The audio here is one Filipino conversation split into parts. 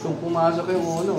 Kung pumasok yung uno.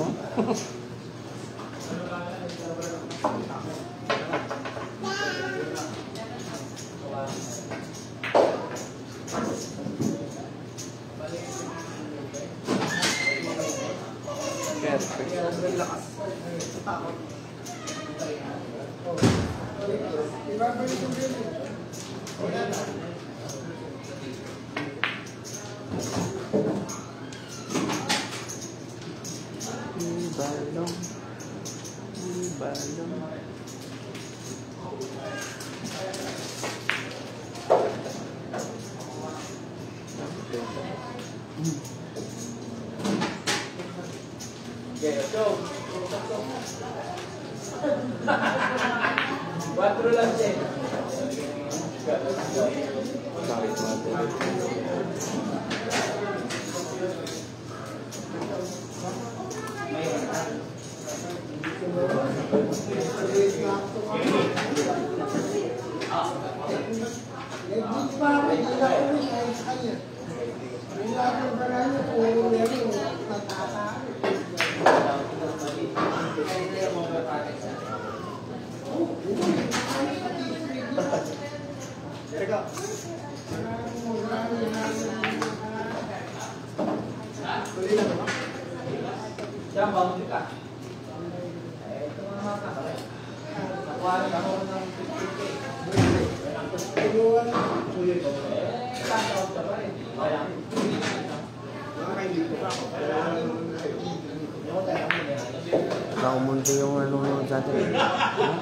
Nakamunti yung ano sa atin.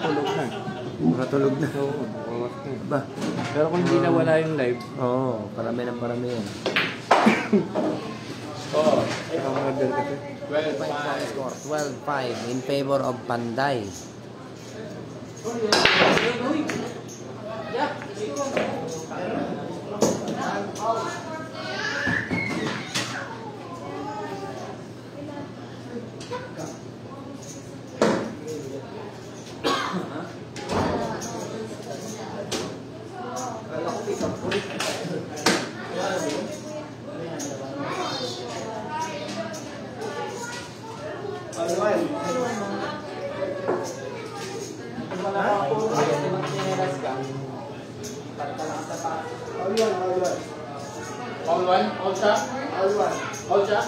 Tulog na. Matulog na. Oo, Ba? pero kung hindi nawala yung live, Oo, parami ng parami yan. ang order kasi. 12-5 in favor of Panday. All one? All shot? All one. All shot?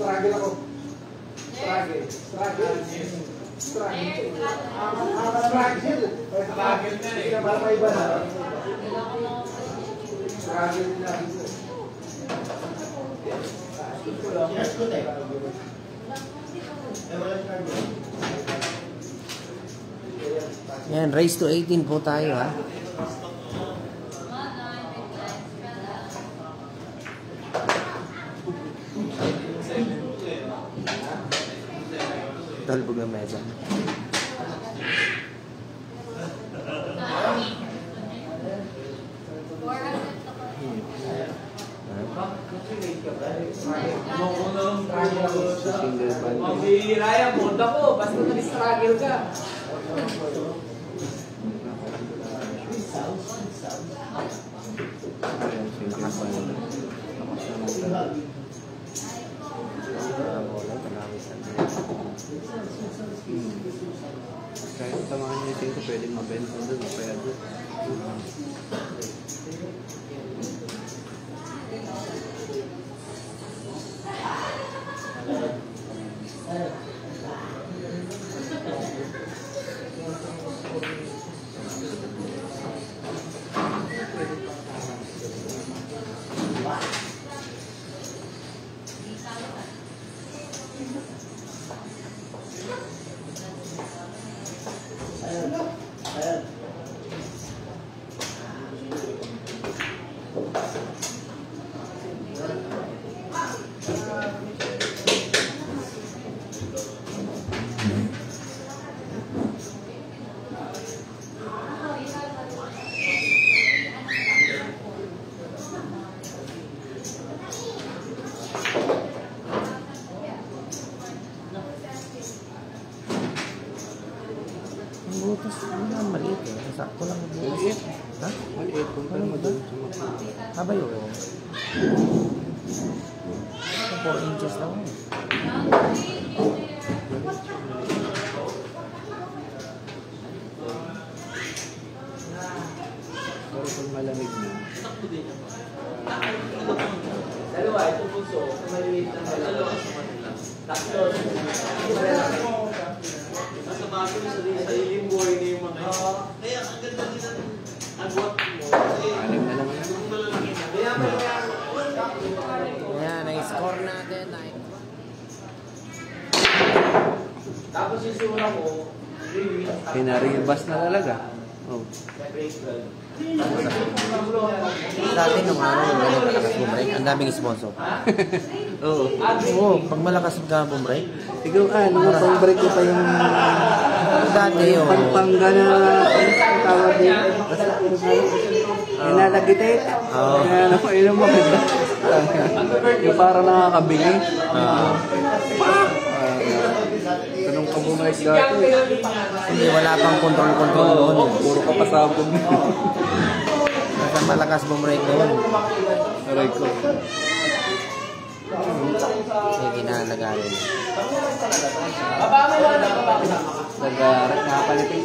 Struggle ako. Struggle. Struggle. Struggle. Struggle. Struggle na eh. Para may iba na. Struggle na. Yes, good eh. Yan, race to 18 po tayo ha. Talbog ng mesa. Single band. Mabihira yan, bunda ko. Basta nag-struggle ka. Ayan, single band. Tapos naman sa... Kahit tamahan niya yung tingko, pwedeng mabenta doon. Kaya doon. Butas, maliit eh. Sakto lang. Maliit. Ha? Maliit. Kumpara mo doon sa mga... Haba yun. 4 inches lang eh. Pero pag malamig na, Dalawa, ito puso. Maliit na dalawa. Tatlo. Nasa bago sa ilim buhay na yung mga kaya ang ganda nila agwat mo. alam na naman naman. Ayan, na-score natin. Tapos yung sura mo, Pinaribas na talaga. Oh. Dati nung araw, malakas bumrake. Ang daming sponsor. Oo. Oo, pag malakas ka bumrake. Ikaw, nung pang-break ko pa yung... Dati, oo. Pangpangga na tawag din. Basta kung inalagitay. Oo. Inom mo. Yung parang nakakabili. Tanong ka bumalik dati. Hindi, wala pang control noon. Puro ka pasabog. Basta malakas bumrake noon. Aray ko. Sige, ginalagarin. Nakapalitin.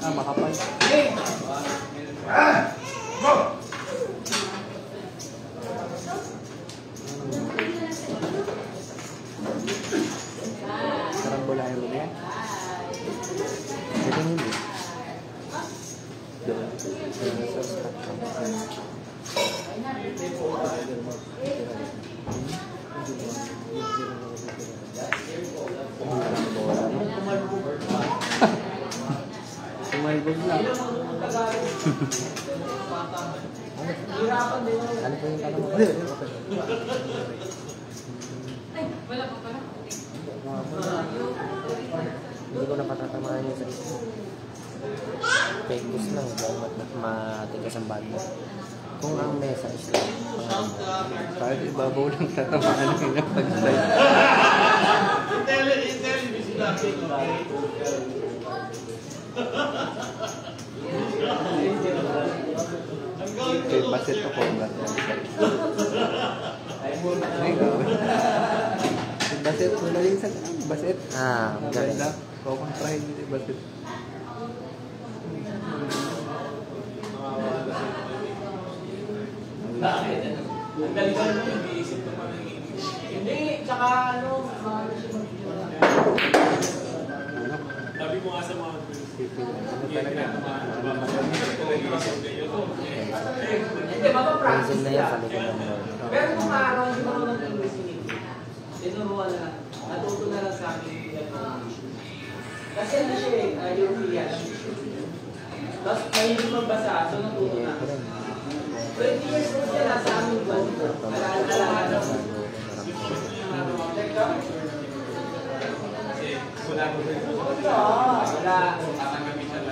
Makapal. Sarang bulahin mo na yan. Hirapan din. Ano po yung tanong mo? Hindi ko na patatamaan yun sa isa. Focus lang, dahil matigas ang banda. Kung ang mesa is lang, Kahit ibabaw lang tatamaan ng ilang pag-slide. Kay Baset ako ba? Ay, gawin. Si Baset, magaling sa Baset. galing. Ganda. Kukontrahin niyo si Baset. Ang galing ka naman nag-iisip naman ng English. Hindi, tsaka ano, sabi mo nga sa mga hindi, mapapractice Pencil na yan, ka. sabi ko lang mo. Pero kung araw, hindi mo ng English ni tinuruan na lang. Natuto na lang sa akin. Kasi ano siya eh, European. Tapos mahilig magbasa, so natuto na. 20 years old siya, nasa amin ba? Alaala. Wala.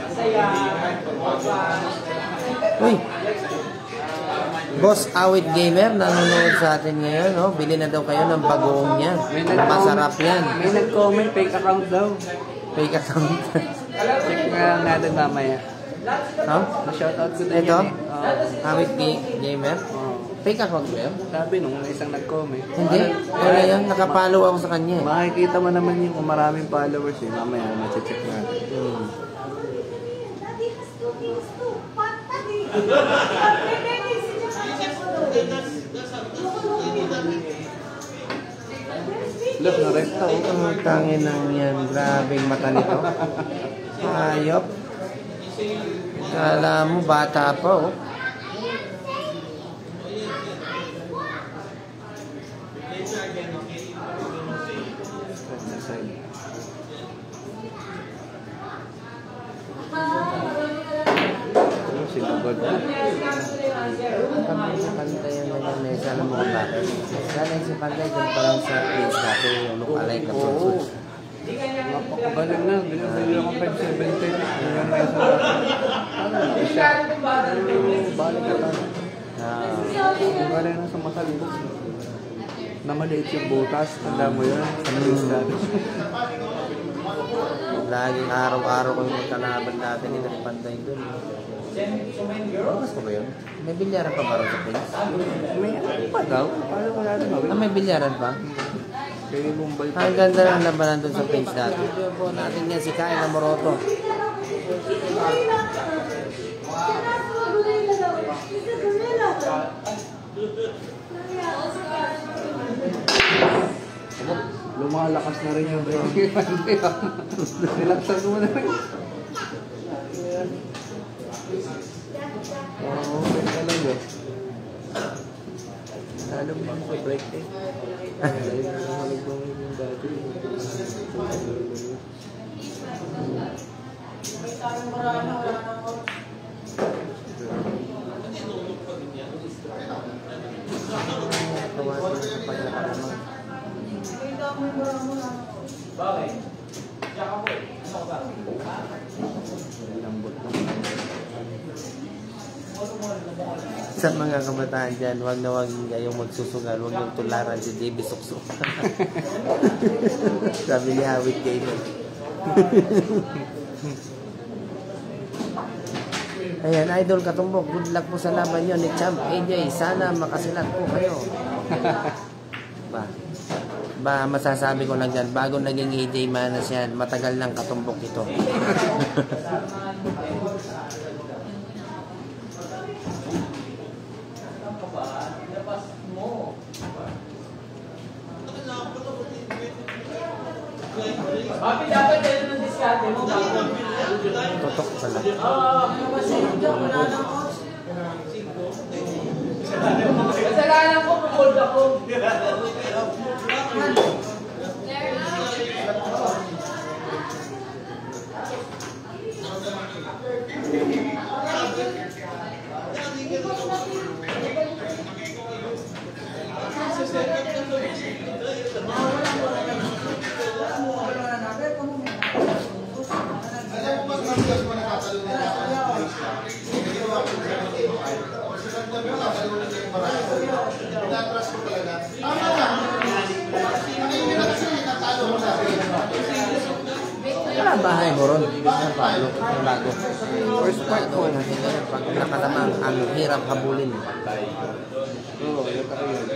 Masaya. Uy! Boss Awit Gamer, nanonood sa atin ngayon, no? Bili na daw kayo ng bagoong yan. Masarap yan. May nag-comment, fake account daw. Fake account. Check nga lang natin mamaya. No? Ma-shoutout ko din Ito? yan eh. Awit Gamer? Fake account ba yun? Sabi nung isang nag-comment. Hindi. Wala yan. Nakapollow ako sa kanya eh. Makikita mo naman yung kung maraming followers eh. Mamaya, ma-check natin. Look, na-recta oh. Ang tangin ng yan. Grabing mata nito. Ayop. Kala mo, bata pa oh. Sinugod na. Kapag si Pantay yung ganyan mesa, alam mo kung bakit? Sana si Pantay dun pa lang sa page dati yung look-alike na Oo. Pulsus. Napakagaling na. Binabili ako 570. Yung mesa natin. Ano na siya? Balik ka tayo. Yung galing na sa masalibok. Na maliit yung butas. Tanda mo yun. Sa maliit natin. Laging araw-araw ko yung magkalaban natin ni Pantay dun. Oras ko ba yun? May bilyaran pa ba rin sa page? May ano pa daw? Paano wala na gawin? May bilyaran pa? Kaya yung balik. Ang ganda ng labanan dun sa page dati. Video po natin yan si Kyle Amoroto. Lumalakas na rin yung brain. Nilaksan ko na rin. Oo, okay talaga. Lalo mo mo break eh. Dahil nakalag-bangay yung dati. Bakit? Tsaka po eh. Ano ba? Lambot na. Sa mga kabataan dyan, wag na wag kayong magsusugal, wag yung tularan si David Sukso. Sabi ni Awit Gamer. Ayan, Idol Katumbok, good luck po sa laban nyo ni Champ AJ. Sana makasilat po kayo. Ba, masasabi ko lang dyan, bago naging AJ Manas yan, matagal ng Katumbok ito. Papi, dapat yan ang diskarte mo. Totok pala. Kasi joke, wala na ako. Kasalanan ko, pumold ako. bahay mo ron. Sa Pablo, sa bago. First part ko na. Pag nakalamang, ang hirap habulin. Oo, yun talaga yun.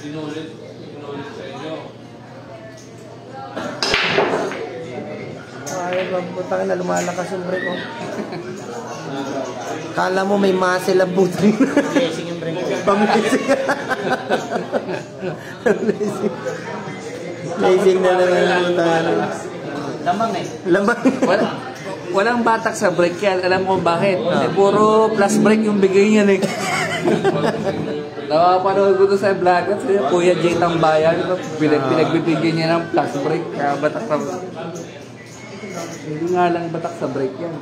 Inulit sa inyo. Ay, puta ka na, lumalakas yung break ko. Kala mo may muscle ang buti. Blessing yung break. Pang-blessing. Blessing na naman ang puta. Lamang eh. Lamang. Walang batak sa break yan. Alam mo bakit? Puro plus break yung bigay niyan eh. Nakapanood ko to sa vlog at siya, Kuya Jay Tambayan. Pinagbibigyan niya ng plus break. Kaya batak sa... Hindi nga lang batak sa break yan.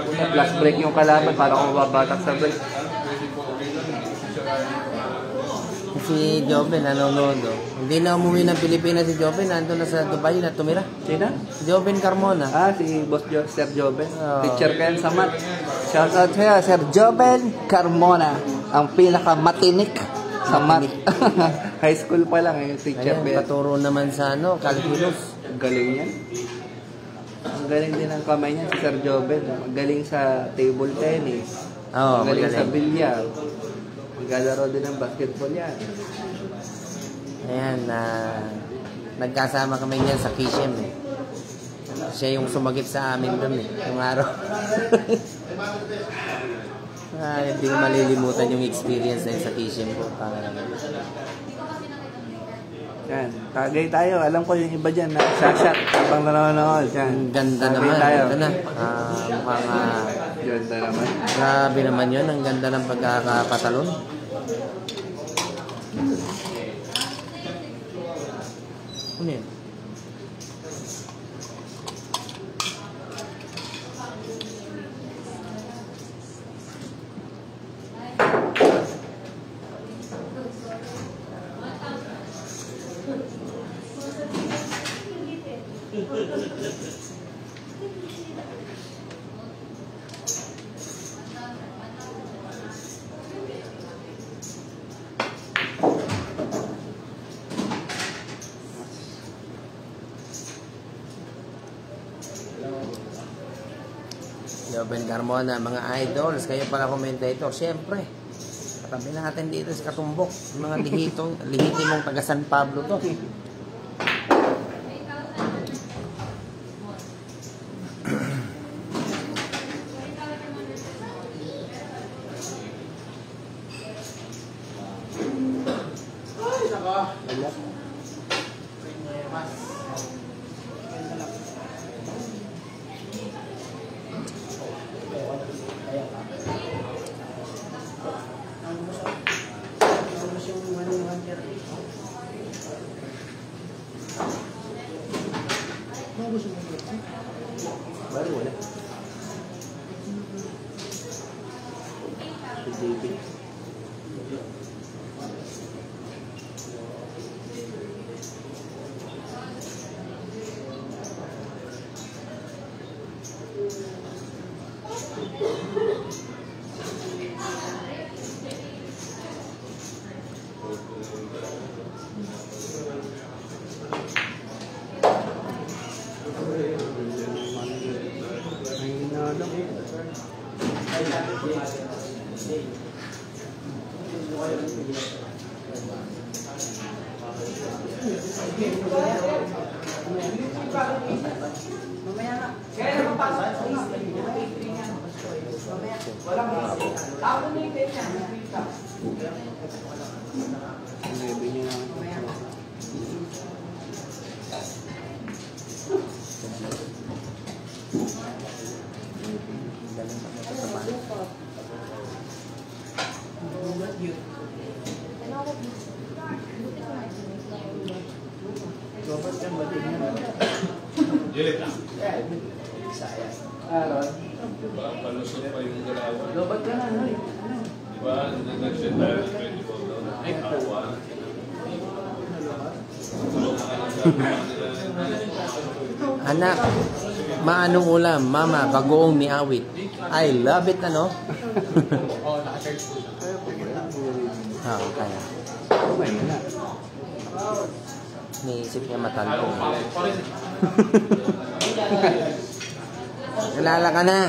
Plus break yung kalaban para kung mababatak sa break. Si Joven nanonood. Hindi na umuwi ng Pilipinas si Joven. Nandun na sa Dubai na tumira. Sino? Joven Carmona. Si Boss Sir Joven. Oh. Teacher ka yan sa math. Shoutout sa'yo, Sir Joven Carmona. Ang pinakamatinik sa math. High school pa lang yung teacher. Ayan, paturo naman sa calculus. Ang galing yan. Ang galing din ang kamay niya si Sir Joven. Ang galing sa table tennis. Oo, Ang galing sa magaling. bilyar. Maglalaro din ng basketball yan. Ayan, nagkasama kami niyan sa Kishem eh. Siya yung sumagip sa amin doon eh, yung araw. Hindi ko malilimutan yung experience na yun sa Kishem ko. Yan. Tagay tayo. Alam ko yung iba dyan na shot habang nanonood. Yan. Ang ganda Tagay naman. tayo. Ganda na. Mga... Ganda naman. Grabe naman yun. Ang ganda ng pagkakapatalon. Ano yun? Joven Carmona, mga idols, kayo pala commentator, siyempre. Katabi natin dito sa Katumbok, mga lihitimong taga San Pablo to. Bali wala. Si JP. Dilit na. Aaron. Palusot pa yung galawan. Lobat ka na, Noy. Diba? Nag-set tayo ng 24 daw na kawan. Anak, maanong ulam? Mama, bagoong miawit. I love it, ano? Oo, kaya. May na. Iniisip niya matalbog. Kilala ka na.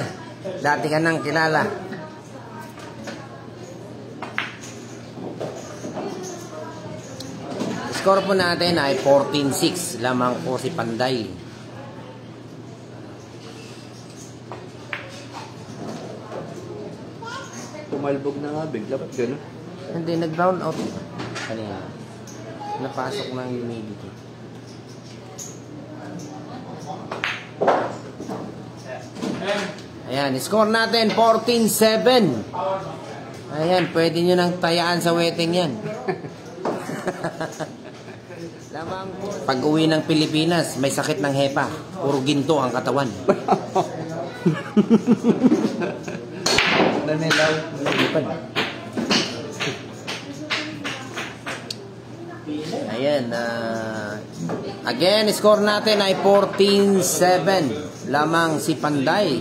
Dati ka nang kilala. Score po natin ay 14-6. Lamang po si Panday. Pumalbog na nga, bigla. Ba't gano'n? Hindi, nag-brown out. Kanina. Napasok ng humidity. Ayan, score natin 14-7. Ayan, pwede nyo nang tayaan sa wedding yan. Lamang po. Pag uwi ng Pilipinas, may sakit ng hepa. Puro ginto ang katawan. Nanilaw. Ayan, again, score natin ay 14-7. Lamang si Panday.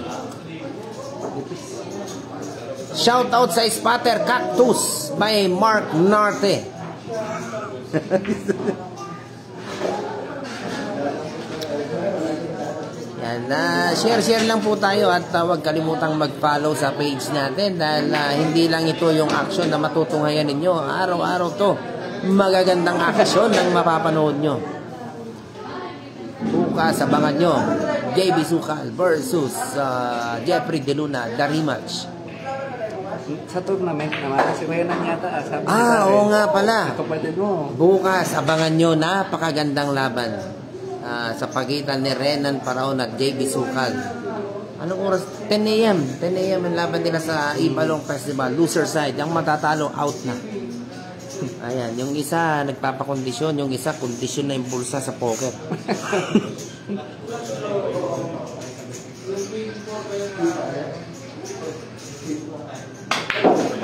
Shout out sa Spatter Cactus by Mark Narte. Yan, share lang po tayo at huwag kalimutang mag-follow sa page natin dahil hindi lang ito yung action na matutunghayan ninyo. Araw-araw to magagandang aksyon ang mapapanood nyo. Bukas abangan nyo JB Sukal versus Jeffrey De Luna, the rematch. Sa tournament naman, si Renan yata. Sabi niya Oo nga pala. kapatid mo. Bukas abangan nyo, napakagandang laban sa pagitan ni Renan Paraon at JB Sukal. Anong oras? 10 a.m. 10 a.m. ang laban nila sa Ibalong Festival. Loser side. Ang matatalo, out na. Ayan, yung isa nagpapakondisyon, yung isa kondisyon na yung bulsa sa poker.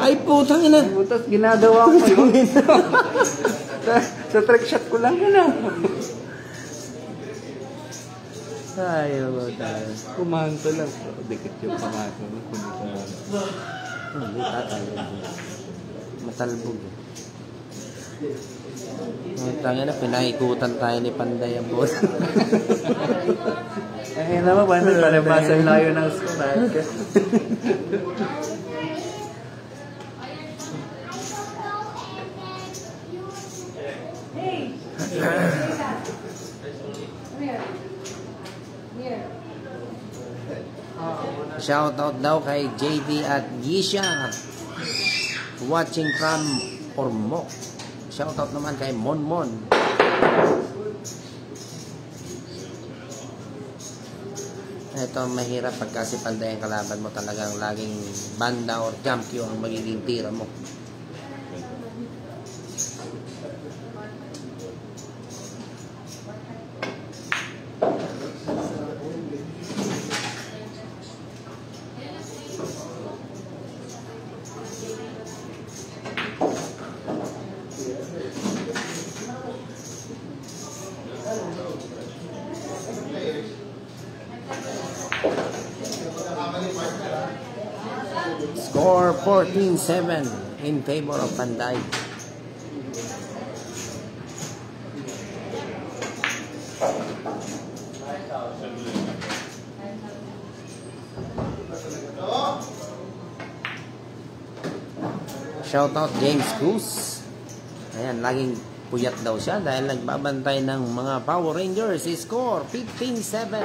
Ay, putang ina. Butas, ginagawa ko yun. sa trick shot ko lang yun. Ayaw mo tayo. Kumanto lang. Dikit yung pamato. Hindi, tatalog. Matalbog. Tangin na, pinaikutan tayo ni Panday ang boss. Eh, naman ba? Nagpalibasan layo ng score. Shout out daw kay JD at Gisha watching from Ormoc. Shout out naman kay Monmon. Ito mahirap pagka si Panday ang kalaban mo, talagang laging banda or jump cue ang magiging tira mo. Score 14-7 in favor of Panday. Shout out James Cruz. Ayan, laging puyat daw siya dahil nagbabantay ng mga Power Rangers. Score 15-7.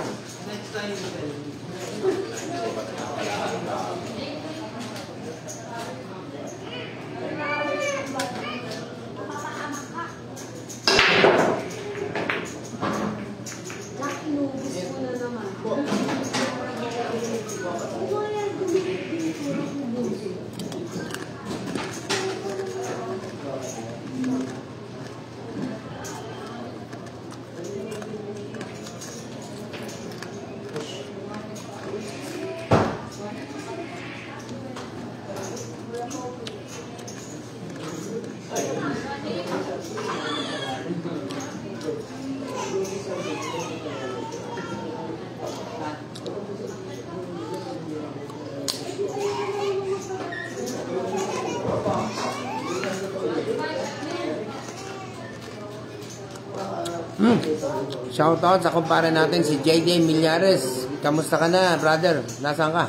Shoutout sa kumpare natin si JJ Millares. Kamusta ka na, brother? Nasaan ka?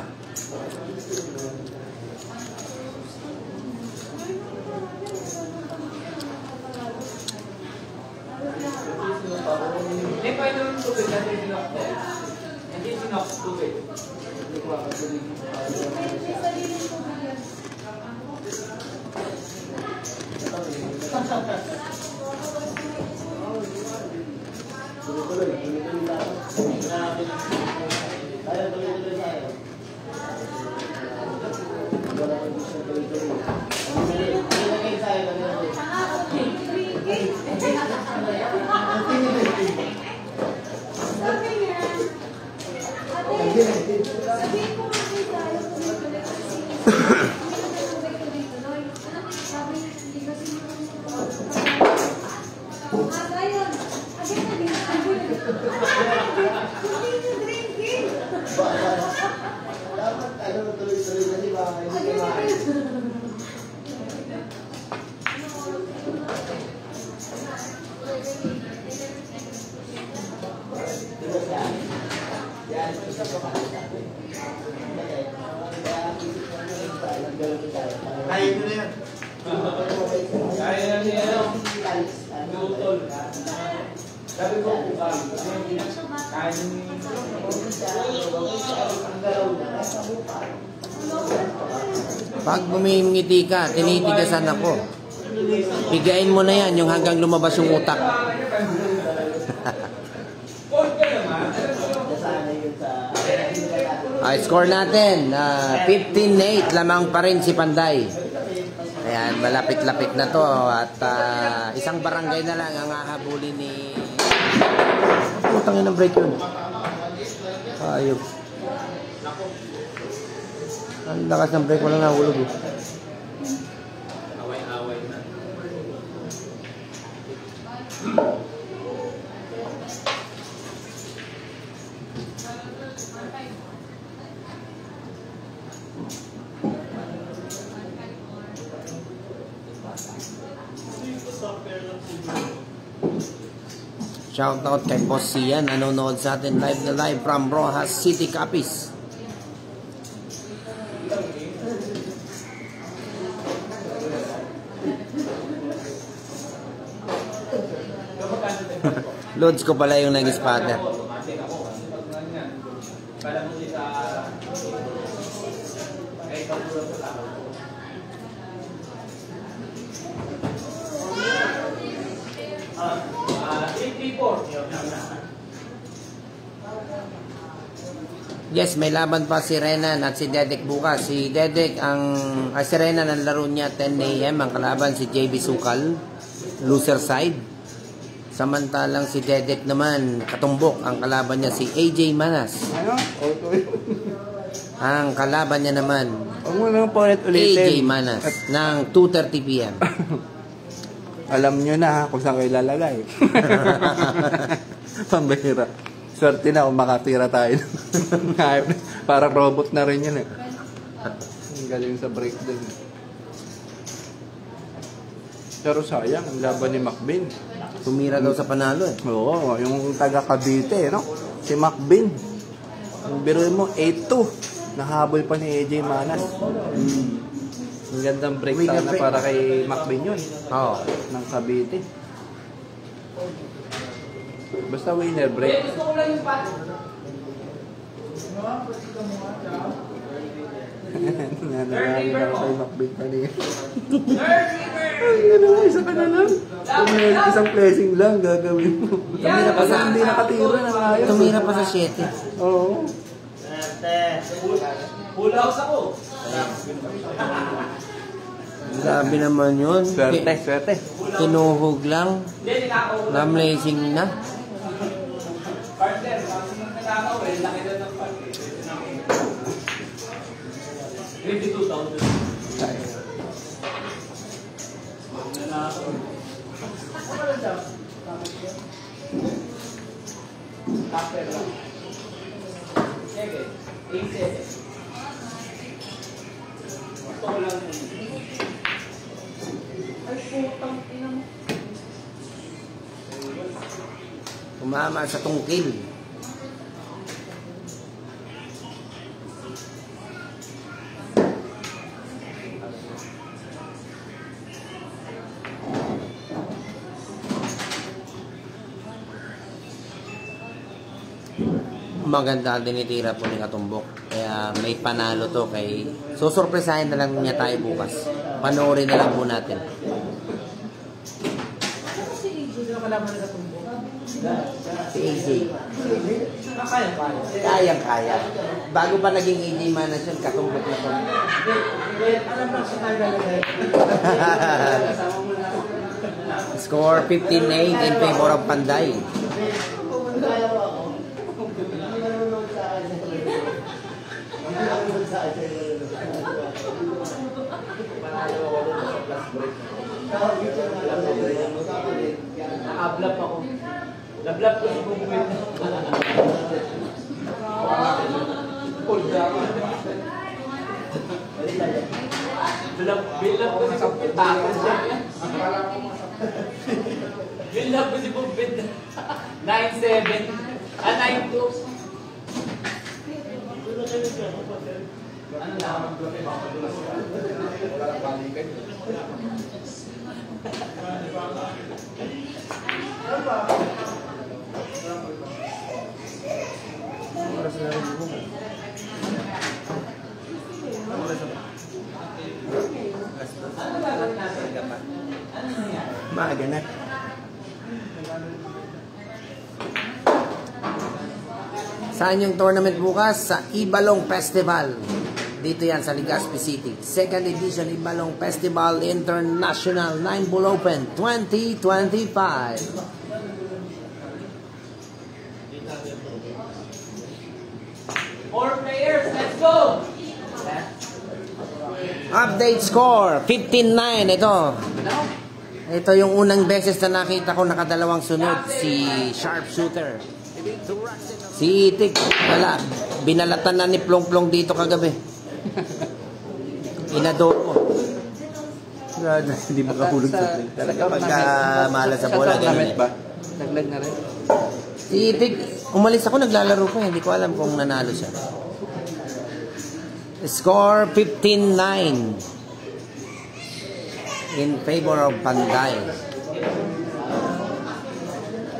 Hindi pa ito yung tubig. Hindi sinokto. Hindi sinokto tubig. Kaya ko na yan. Kaya na niya. Nutol. Sabi ko, kaya Pag bumingiti ka, tinitigasan ako. Bigayin mo na yan, yung hanggang lumabas yung utak. Score natin, 15-8, lamang pa rin si Panday. Ayan, malapit-lapit na to. At isang barangay na lang ang hahabulin ni... Putang yun ang break yun. Ayop. Ang lakas ng break, wala nahulog eh. away-away na. Shoutout kay Boss Sian, nanonood sa atin live na live from Rojas City, Capiz. Loads ko pala yung nag-spotter. Yes, may laban pa si Renan at si Dedek bukas. Si Dedek si Renan ang laro niya 10 AM. Ang kalaban si JB Sukal, loser side. Samantalang si Dedek naman, katumbok. Ang kalaban niya si AJ Manas. Ano? Auto yun. Ang kalaban niya naman, Huwag mo nang ulit-ulitin. AJ Manas ng 2:30 PM. Alam nyo na ha, kung saan kayo lalagay. Pambihira. Swerte na kung makatira tayo. Parang robot na rin yun eh. Ang galing sa breakdown. Pero sayang, ang laban ni Macbin. Tumira daw sa panalo eh. Oo, yung taga Cavite, no? Si Macbin. Ang biruin mo, 8-2. Nahabol pa ni AJ Manas. Ang gandang break Winner sana break. para kay Macbin yun. Oo. Ng Cavite. Basta winner break. Gusto ko lang yung pat. Nananalo na ako kay Macbin kanina. Ano mo, isa ka na lang. Kung may isang blessing lang, gagawin mo. Tumira pa sa, Hindi nakatira ng ayos. tumira pa sa 7. Oo. Hulaos ako. Grabe naman yun. Swerte, swerte. Tinuhog lang. Hindi, ninakaw. Namlazing na. Partner, kasi nung ninakaw eh, laki na ng partner. 22,000. Partner lang. Sige, 8-7. Gusto ko lang yun. Ay, putang ina mo. Tumama sa tungkil. Maganda ang tinitira po ni Katumbok. Kaya may panalo to kay... Susurpresahin na lang niya tayo bukas. Panoorin na lang po natin. Sino kalaman na tumbok? Si AJ. Kayang-kaya. Bago pa naging AJ manager, Katumbok na to. Alam mo siya nagalagay. Score 15-8 in favor of Panday. Nakablap ako. Lablap ko si Bumbuin. Bilap ko si Bumbuin. Takot siya. Bilap ko si Bumbuin. 9-7. 9-2. Ano na? Oras na rin mo. Maaga na. Saan yung tournament bukas? Sa Ibalong Festival. Dito yan sa Legazpi City. Second edition Ibalong Festival International 9 Bull Open 2025. More players, let's go! Update score 15-9. Ito yung unang beses na nakita ko nakadalawang sunod si Sharpshooter. Si Itik, wala. Binalatan na ni Plong-Plong dito kagabi. Inador ko. Hindi makahulog sa play. Talaga pagka mahala sa bola. Tournament ba? Naglag na rin. Si Itik, umalis ako, naglalaro pa. Hindi ko alam kung nanalo siya. Score 15-9 in favor of Panday.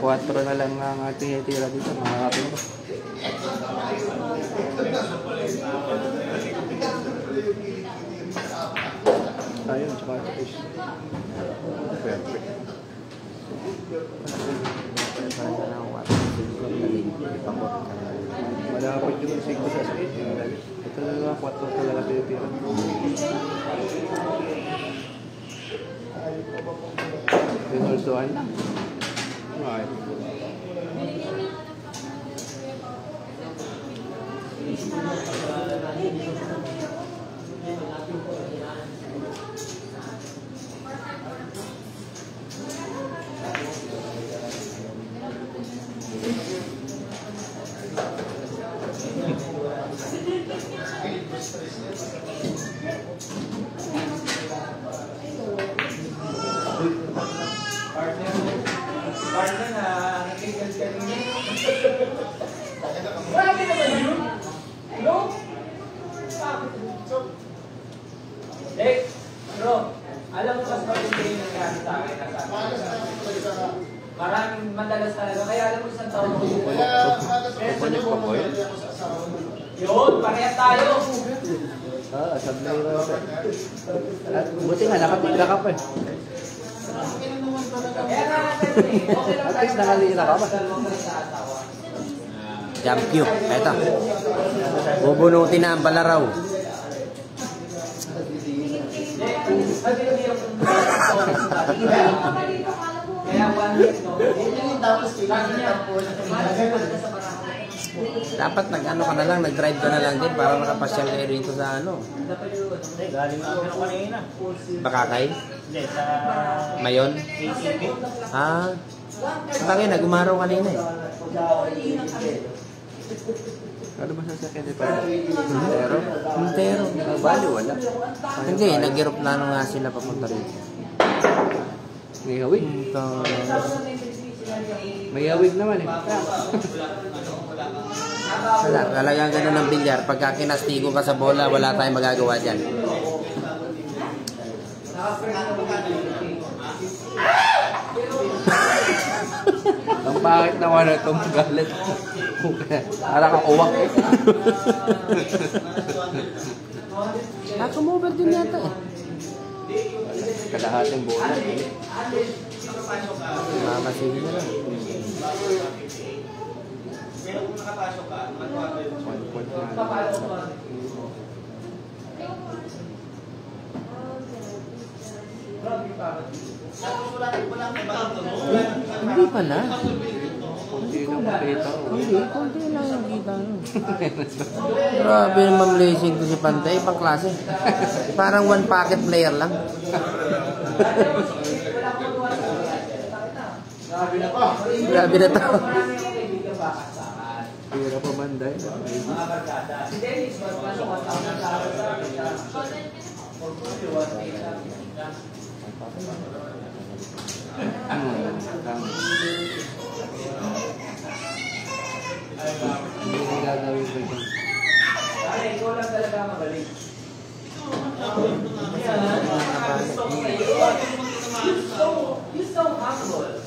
4 na lang ang ating itira dito. Mga ating ba? Ayun, tsaka ito is perfect. Malapit yung siglo sa sakit. Ito na lang, 4 talaga tinitira. Then also, ano? Okay. Partner na nakikigas ka rin. Grabe naman yun! No? Dek, bro, alam mo mas maganda yung nangyari sa akin. Maraming madalas talaga. Kaya alam mo isang taon ko. Kukunik pa po yun. Yun, pareha tayo. Sablay na ako. At buti nga, nakapigla ka pa eh. Kaya nga natin eh. Okay lang At tayo. least nakalina ka ba? Jump cue. Eto. Bubunutin na ang balaraw. Kaya 1 week, no? Dapat nag-ano ka na lang, nag-drive ka na lang din para makapasyal kayo rito sa ano. Galing ako kanina. Bakakay? Hindi, sa Mayon? Ah. Bakit? Nag-umaraw kanina eh. Ano ba sasakyan dito? Pero? Montero. Bali, wala. Hindi, nag-aeroplano nga sila papunta rito. Ngayon, Ito. May awig naman eh. Wala, talagang ganun ng bilyar. Pagka kinastigo ka sa bola, wala tayong magagawa dyan. Ang pangit naman na itong galit. Para kang uwak eh. Nakamover din yata eh. Kalahating bola. Makakasingin na lang. Hindi pa na. Hindi na makita ko. Hindi, konti lang yung kita. Grabe naman blessing ko si Pantay, ibang klase. Parang one packet player lang. Grabe na to. Pira pa banday. Hindi na gagawin ko dyan. Ikaw lang talaga magaling. You so humble.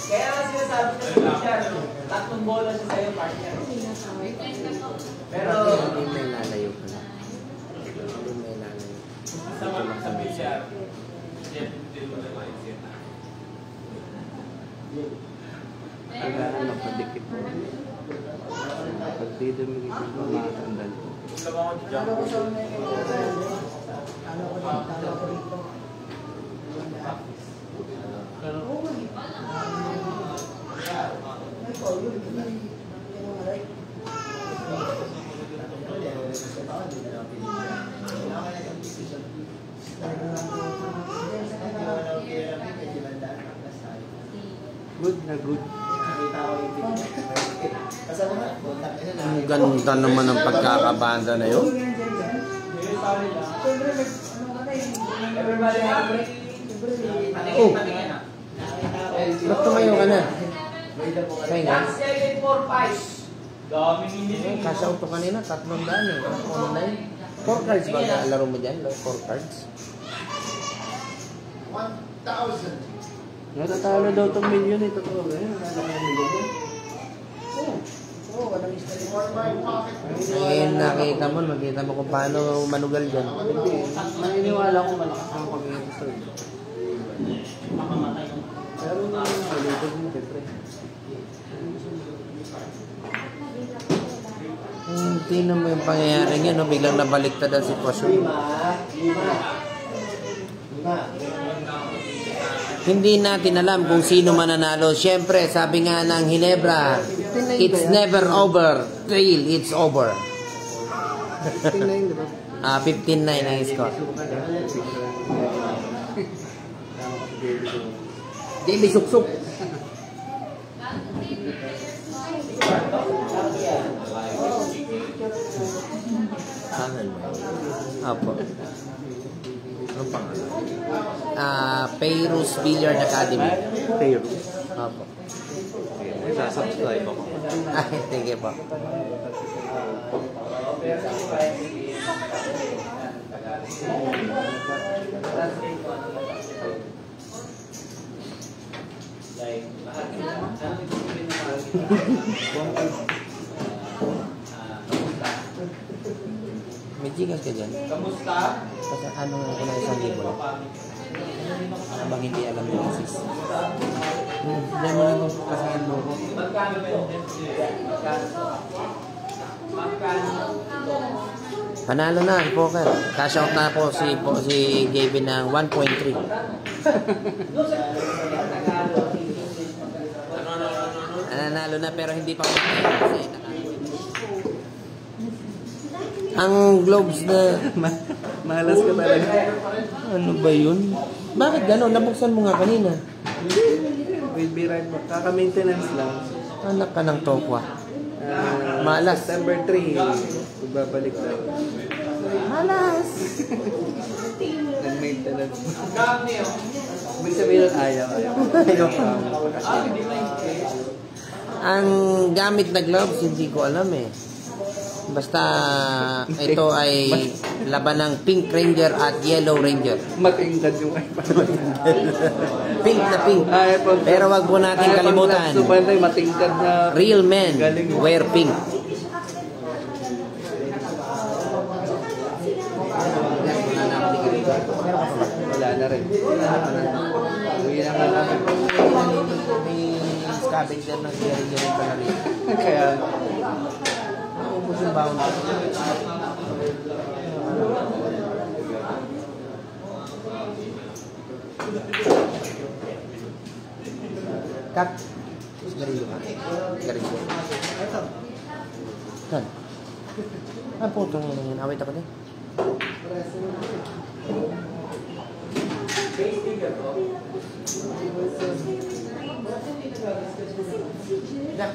Kaya nga sinasabi ko sa siya, tatlong bola siya sa'yo, partner. Pero, Hindi may lalayo ka na. Hindi may lalayo. sama lang sa media. Kailangan napadikit mo. Pag di dumigit mo, makatandal ko. Good na good. Ang ganda naman ng pagkakabanda na yun. Everybody happy? Oh, ba't tumayo ka na? Kaya nga. Last 7 for 5. Daming hindi. Cash out to kanina, 300 eh. Online. 4 cards ba ang laro mo dyan? 4 cards? Natatalo daw itong milyon eh. Totoo ba yun? Wala na milyon eh. Ngayon nakita mo kung paano manugal dyan. Hindi. Naniniwala ko malakas ang pag-i-episode. Pero ulitin mo, siyempre. Tingnan mo yung pangyayari niya, no? Biglang nabaliktad ang sitwasyon. Hindi natin alam kung sino mananalo. Siyempre, sabi nga ng Hinebra, it's never over till it's over. 59, di ba? 15-9 ang score. Daily suksok. Apo. Anong pangalan? Peyrus Billiard Academy. Peyrus. Apo. Sasubscribe ako. Ay, thank you po. May gigas ka dyan? Kamusta? Kasi ano ko na 1,000 lang? Habang hindi alam yung assist. Diyan mo lang kung kasahan mo ko. Magkano ba yun? Magkano? Panalo na ang poker. Cash out na po si Gavin ng 1.3. Nanalo na pero hindi pa kasi ang globes na Malas ka talaga. ano ba yun? Bakit gano'n? Nabuksan mo nga kanina. We'll be right back. Kaka-maintenance lang. Anak ka ng tokwa. Malas. September 3. Magbabalik daw. Malas. Nag-maintenance. Ang dami, oh. Ibig sabihin nun, ayaw. Ayaw. Hindi maintindihan. Ang gamit na gloves, hindi ko alam eh. Basta ito ay laban ng Pink Ranger at Yellow Ranger. Matingkad yung iPhone. Pink na pink. Pero wag po natin kalimutan. Matingkad na. Real men wear pink. Wala na rin. Uwi na nga namin. May scavenger ng Ranger pala rin. Kaya, Naubos yung baon. Cut. Garillo ka. Garillo. Saan? Ah, puto na yun. Awit ako din. Yeah.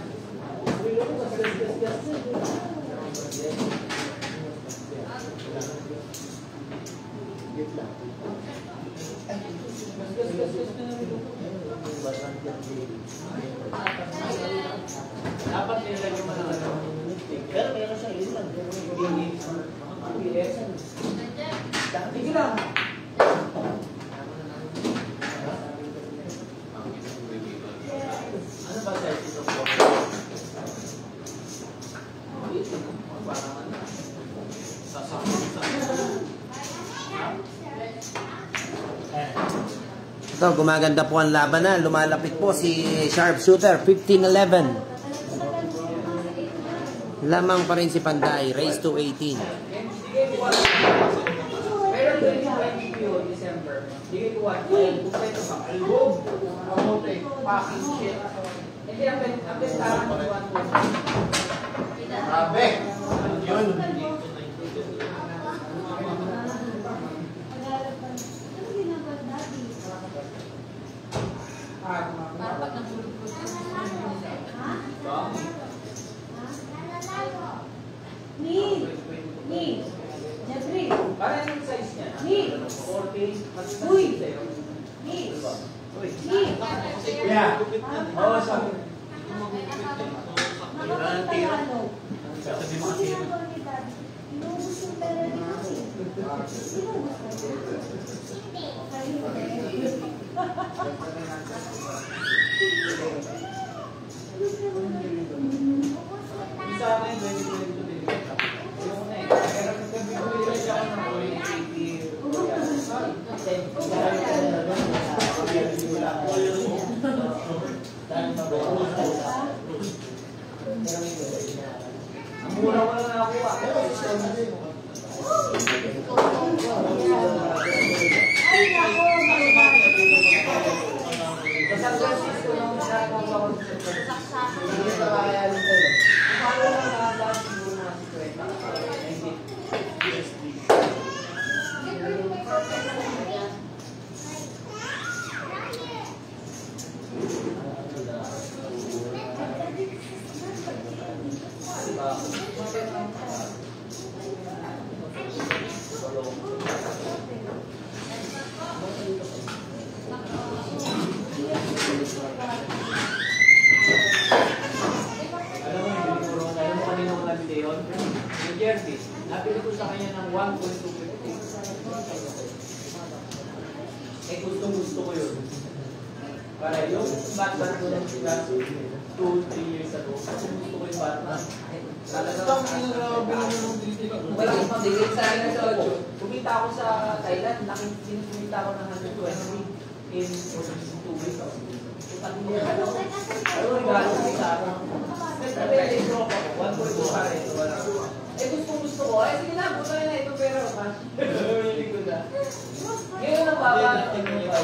Dapat nilagyan mo ng ano. Pero meron siyang ilan. Sige lang. Ano ba size ito po? Ito, gumaganda po ang laban na. Lumalapit po si Sharpshooter, 15-11. Lamang pa rin si Panday, race to 18. Pero 2022 December, bigay ko 1. Kumpleto pa. Albog. Kamote. Packing shit. Hindi, ang bentahan mo 1. Grabe. Yun. Parang yung size niya. 40. Uy! Uy. Yeah. Oo, sabi. Sa akin, 2022 din. Yung una eh. Pero nagkabigay siya ako ng 80. Ang mura ko lang nakakuha. Sa San Francisco nung nakakuha ko sa San Francisco. Hindi pa kaya rin ko. Paano lang nakakala siguro mga 50. Alam mo kanina ko nabili yun? Yung jersey. Nabili ko sa kanya ng 1.250. Eh gustong-gusto ko yun. Para yung Batman ko lang sila 2-3 years ago. Gusto ko yung Batman. Talagang wala akong pagdigit sa akin sa 8. Kumita ako sa Thailand. Kumita ako ng 120 in 2 weeks. Ano regalo ko sa akin? Sabi ko, 1.2 pa rin. Eh gusto ko. Eh sige na, buto na ito pero cash. Hindi ko na. Ngayon ang babalik mo ito.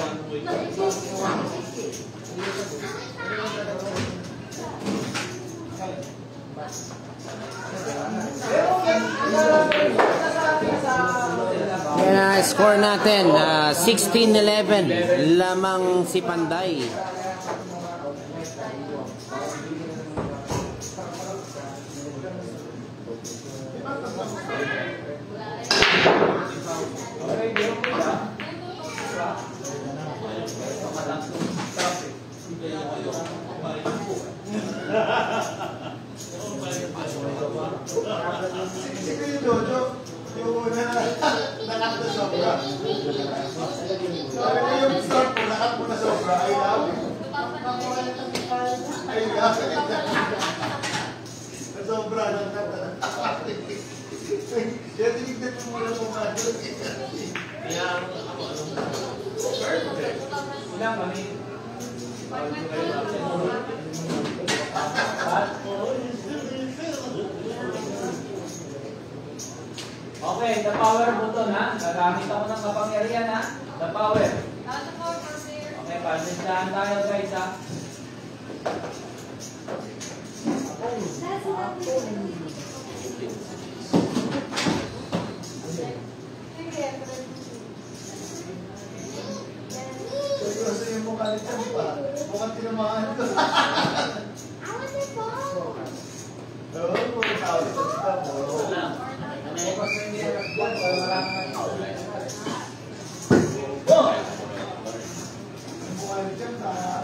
Yan na, score natin, 16-11. Lamang si Panday. lang. Sarap eh. Hindi ko yung Jojo, yung una nakat na sobra. Sabi ko yung start po, nakat mo na sobra. I love you. I love you. Na sobra, nakat na. Kaya tinignan mo muna kung ano. Kaya ako ilang kami? Okay, the power button ha. Gagamit ako ng kapangyarihan ha. The power. Okay, pasensyahan tayo guys ha. Seryoso yung mukha ni Chan pa. Mukhang tinamaan ko. Oo, puro tao sa kita po. Yung mukha ni Chan pa.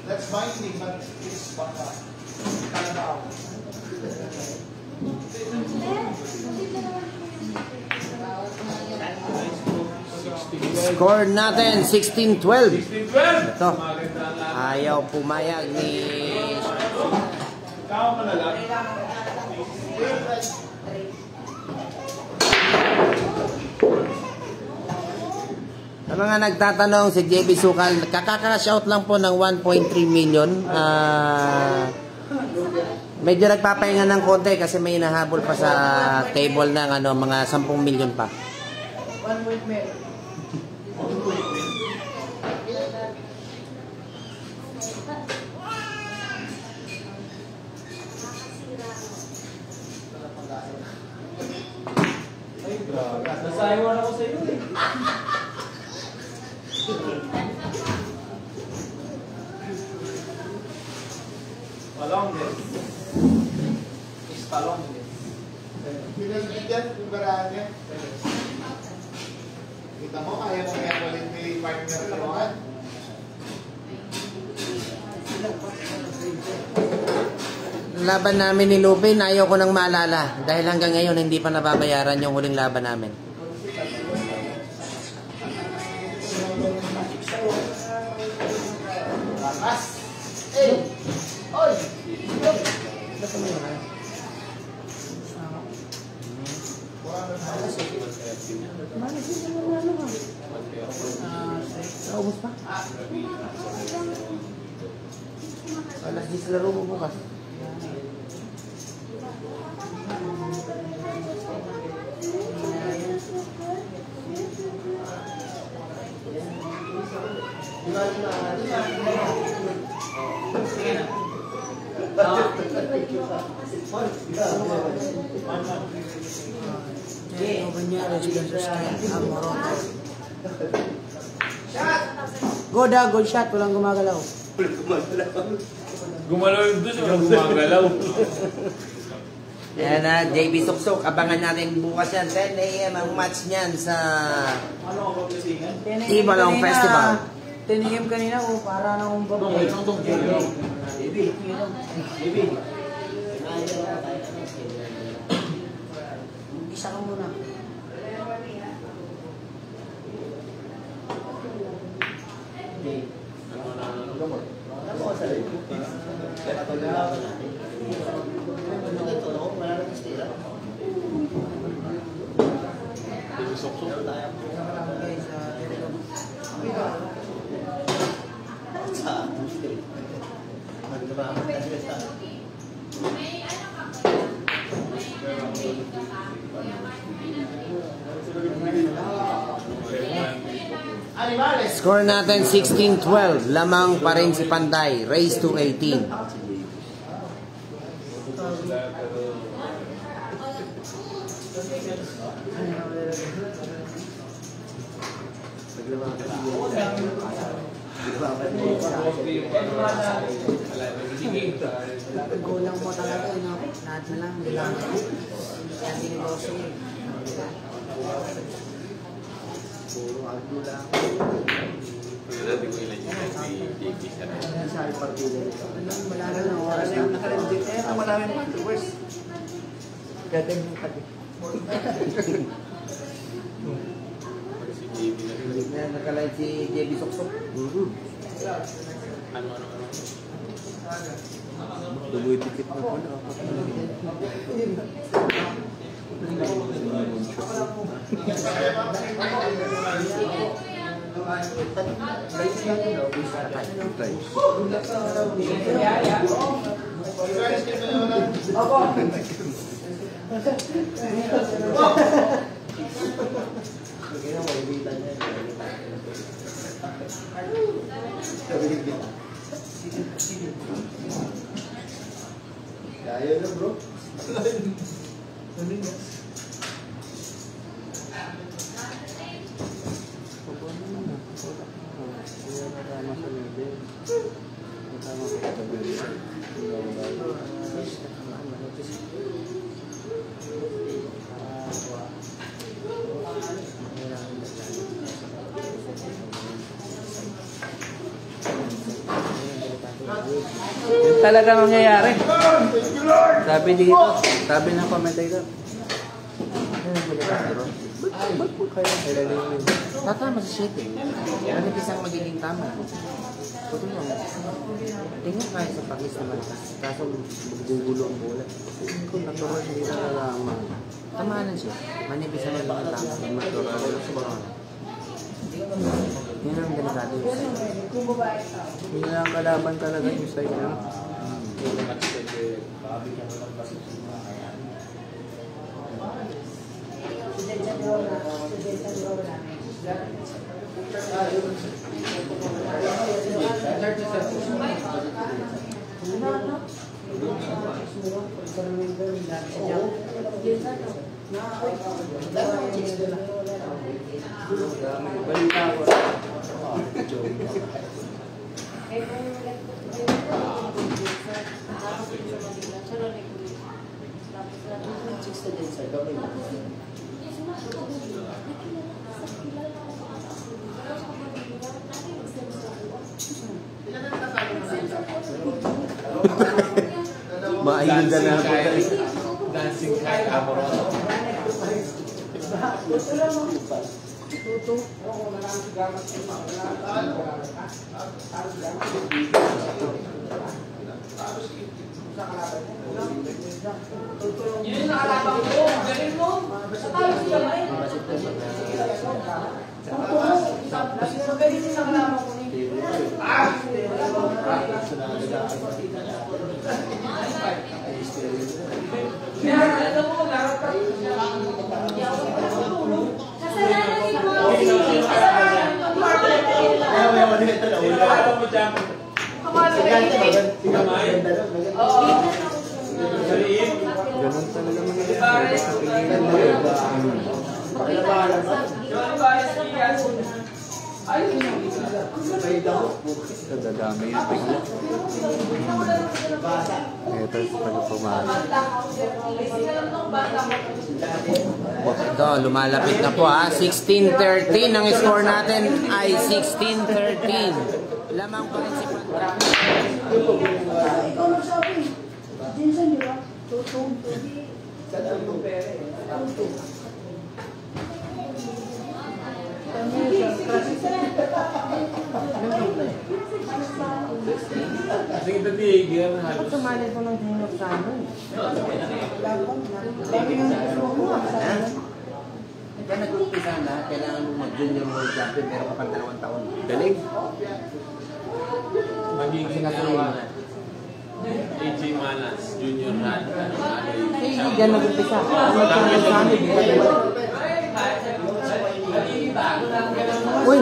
That's binding, but it's baka. Kalabaw. Score natin, 16-12. 16-12! Ito. Maganda ang laban. Ayaw pumayag ni... Ikaw mo na lang. Sa mga nagtatanong, si JB Sukal, kakaka-shout lang po ng 1.3 million. Medyo nagpapahinga ng konti kasi may hinahabol pa sa table ng mga 10 million pa. 1 point meron. Ay, grabe. Nasayawan ako sa iyo eh. Palongges. Is palongges. Pinagbigan yung garaan niya. Kita mo, kaya mo kaya ulit may partner naman. Laban namin ni Lupin, ayaw ko nang maalala. Dahil hanggang ngayon, hindi pa nababayaran yung huling laban namin. Lakas! Eh! Oy! Naubos pa? Alas 10 laro mo bukas. Good shot, walang gumagalaw. Gumalaw yung doon, walang gumagalaw. Yan na, JB Suksok. Abangan natin bukas yan. 10 a.m. ang match niyan sa Ibalong Festival. 10 a.m. kanina ko, para na akong babae. Isa ka muna. Score natin 16-12. Lamang pa rin si Panday. Race to 18. Gulang mo talaga, no? Lahat na lang, bilang kasi negosyo eh. Puro agdo lang. Pagkakabi ko ilan yung si JP siya. Sa partida ito. Wala na lang oras na. Nakarendit. Eh, maraming followers. Gating yung kati. Si JP na rin. Na nakalive si JB Soksok. Ano. Dugoy tikit na po na. Kaya na bro. Yun talaga mangyayari. Sabi dito, sabi ng commentator. Ba't po kayo kailangan? Tatama sa shit eh. Manipis ang magiging tama. Puto mo. Tingnan kayo sa pagis naman. Kaso maggugulo ang bola. Kung natural hindi na nalaman. Tamaan siya. Manipis ang magiging tama. Natural. Yun ang delikado yun. Yun lang ang kalaban talaga yung side niya. Balita ko. Maayun na po tayo. Dancing kay Amoroso. Yun yung nakalaban ko. Galing mo. Natalo sila ba eh? Magaling yung nakalaban ko ni. Alam mo, narapat. Ganun talaga mangyayari sa pigilan mo yun. Dadami yung bigla. Ito pag pumalo. Ito, lumalapit na po ha. 16-13. Ang score natin ay 16-13. Lamang pa rin si Panday. Ikaw nagsabi. Jinsan, di ba? Tutong. Kasi ito tigil. Dapat sumali ko ng hinok sa amin. Lagi yung gusto mo. Kaya nag-umpisa na, kailangan mo mag-junior world champion pero kapag 2 taon. Galing. Magiging Kasi nawa. AJ Manas, Junior Run, Diyan nag-umpisa. Uy,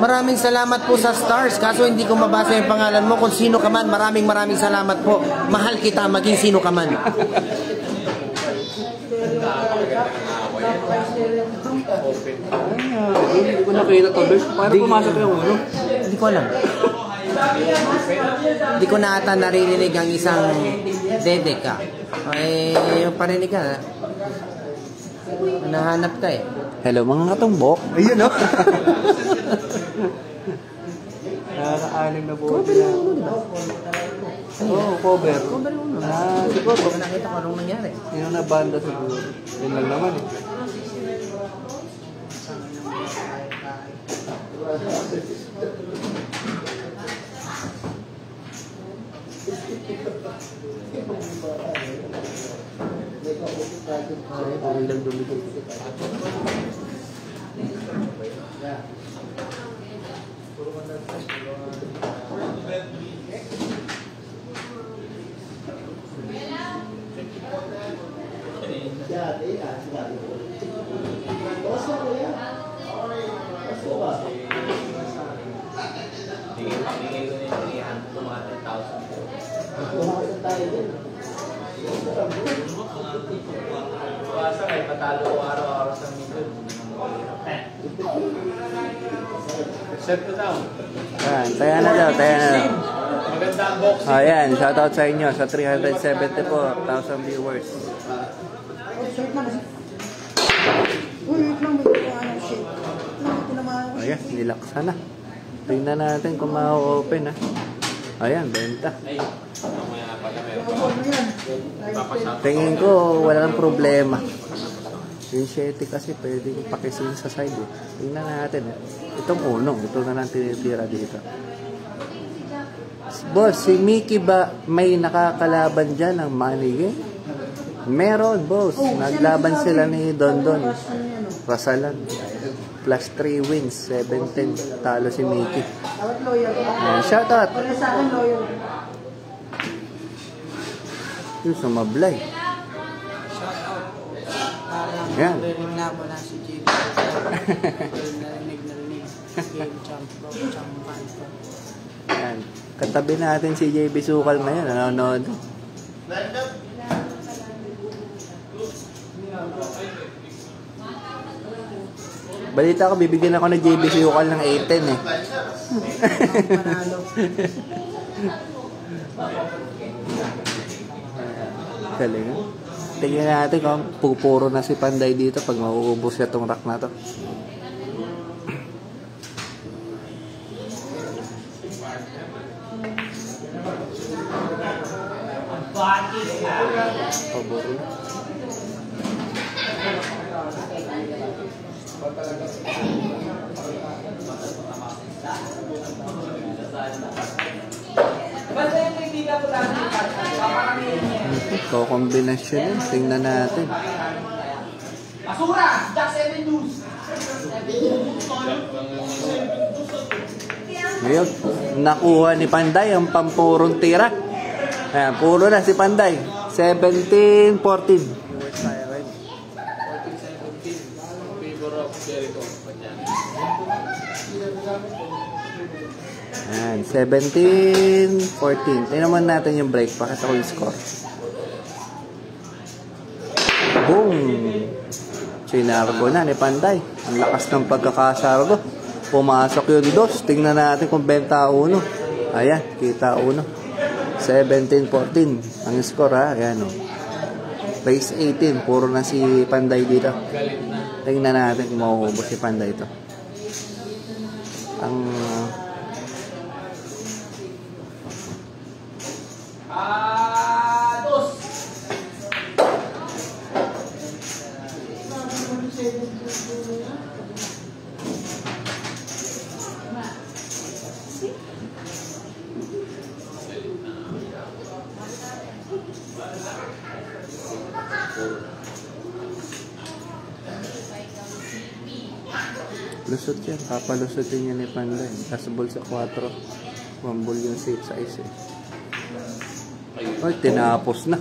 maraming salamat po sa stars. Kaso hindi ko mabasa yung pangalan mo. Kung sino ka man, maraming salamat po. Mahal kita, maging sino ka man. Hindi ko nakita to, Bes. Paano pumasok yung ano? Hindi ko alam. Hindi ko na ata naririnig ang isang dedek ka. Ay, yung parinig ka. Nahanap ka eh. Hello mga katumbok. Ayun no? Nakaka-anim na buwan sila. Oo, cover. Cover mo na. Siguro. Nakita ko anong nangyari. Yun na banda siguro. Yun lang naman eh. Basta kayo, patalo ko araw-araw sa minute. Set ko down. Yan, taya na daw. Maganda ang box. Ayan, shoutout sa inyo sa 374,000 viewers. Uy, wait lang, may ano, shit. Tinamaan ko. Ayan, nilaksan na. Tingnan natin kung ma-open ha. Ayan, benta. Mamaya pala meron. Ano yan? Tingin ko walang problema. Yung 7 kasi pwede pakisin sa side eh. Tingnan natin eh. Itong unong, ito na lang tinitira dito. Boss, si Mickey ba may nakakalaban dyan ng money game? Meron, boss. Naglaban sila ni Dondon. Rasalan. Plus 3 wins, 17. Talo si Mickey. Dapat lawyer ka. Ayan, shoutout. Wala sa akin, lawyer. Yung sumablay. Yan. Narinig na ako na si JB. Narinig. Game champ, champion. Yan. Katabi natin si JB Sukal na yan. Nanonood. Balita ko, bibigyan ako ng JB Sukal ng 8-10 eh. Panalo. Galing. Tingnan natin kung pupuro na si Panday dito pag mauubos siya itong rack na to. Paburo na. Ito kombinasyon yun. Tingnan natin. Basura! Jack 7 News! Ngayon, nakuha ni Panday ang pampurong tira. Ayan, puro na si Panday. 17-14. Favor of Jericho. Ayan, 17-14. Tingnan naman natin yung break. Pakita ko yung score. Boom! Sinargo na ni Panday. Ang lakas ng pagkakasargo. Pumasok yung dos. Tingnan natin kung benta uno. Ayan, kita uno. 17-14 ang score ha. Ayan o. Race 18. Puro na si Panday dito. Tingnan natin kung mauubos si Panday ito. Ang... Dos! Lusot yan. Papalusotin niya ni Panday. Kasabol sa 4. Mambol yung safe sa isa. Ay, tinapos na.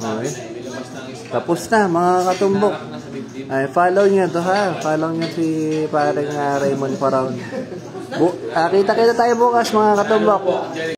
Okay. Nilabas na ang ispat. Tapos na, mga katumbok. Harap na sa dibdib. Ay, follow nyo to ha. Follow nyo si parang Raymond Paraon. Kita-kita tayo bukas mga katumbok.